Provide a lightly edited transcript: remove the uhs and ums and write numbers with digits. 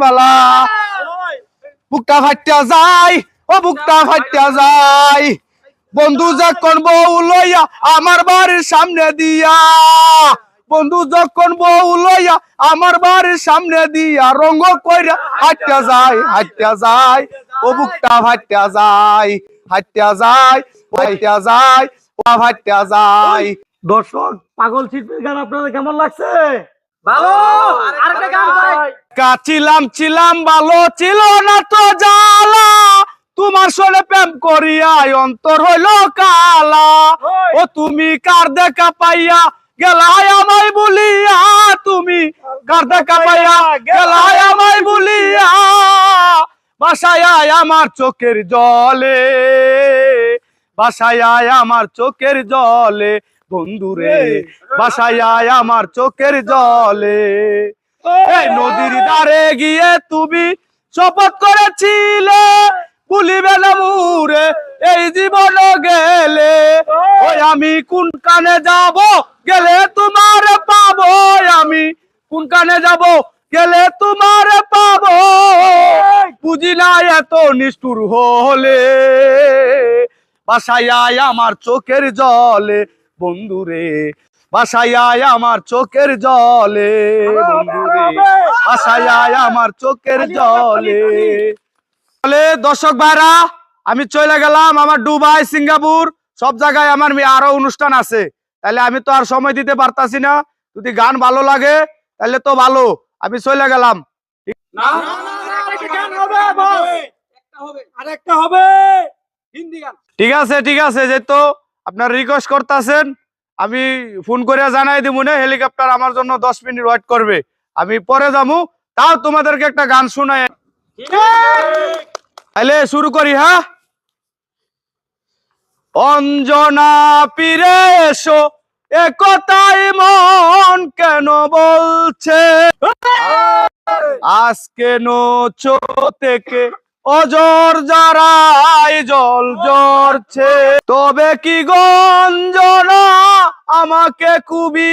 বালা বুকটা ফাটিয়া যায় ও বুকটা ফাটিয়া যায় বন্ধু যখন বউ লইয়া আমার বাড়ির সামনে দিয়া বন্ধু যখন বউ লইয়া আমার বাড়ির সামনে দিয়া রঙ কইরা হাঁটিয়া যায় ও বুকটা ফাটিয়া যায় হাঁটিয়া যায় হাঁটিয়া যায় ও ফাটিয়া যায়। দর্শক, পাগল শিল্পীর গান আপনাদের কেমন লাগছে? ছিলাম ভালো ছিল না তো জ্বালা তোমার সনে প্রেম করিয়া অন্তর হইল কালা ও তুমি কার দেখা পাইয়া গেলাই আমায় বলিয়া তুমি কার দেখা পাইয়া গেলাই আমায় বলিয়া বাসায় আমার চোখের জলে বাসায় আমার চোখের জলে বন্ধুরে বাসায় আমার চোখের জলে এই নদীর ধারে গিয়ে তুমি শপথ করেছিলে ভুলিবে না মুরে এই জীবন গেলে ওই আমি কোন কানে যাব গেলে তোমার পাবো আমি কোন কানে যাব গেলে তোমার পাবো বুঝি না এত নিষ্ঠুর হলে বাসায় আমার চোখের জলে বন্ধুরে বাসায় আমার চোখের জলে বন্ধুরে বাসায় আমার চোখের জলে। দর্শক ভাইরা আমি চলে গেলাম আমার দুবাই সিঙ্গাপুর সব জায়গায় আমার আরো অনুষ্ঠান আছে তাহলে আমি তো আর সময় দিতে পারতাছি না যদি গান ভালো লাগে তাহলে তো ভালো আমি চলে গেলাম। ঠিক আছে যেহেতু আপনার রিকোয়েস্ট করতেছেন আমি ফোন করে জানাই দিব না হেলিকপ্টার আমার জন্য 10 মিনিট ওয়েট করবে আমি পরে যাবো তাও তোমাদেরকে একটা গান শোনাই তাহলে শুরু করি। হ্যাঁ, অঞ্জনা ফিরে এসো একতাই মন কেন বলছে আজকে নোচো থেকে অজর যারাই জল জড়ছে তবে কি গঞ্জনা আমাকে খুবই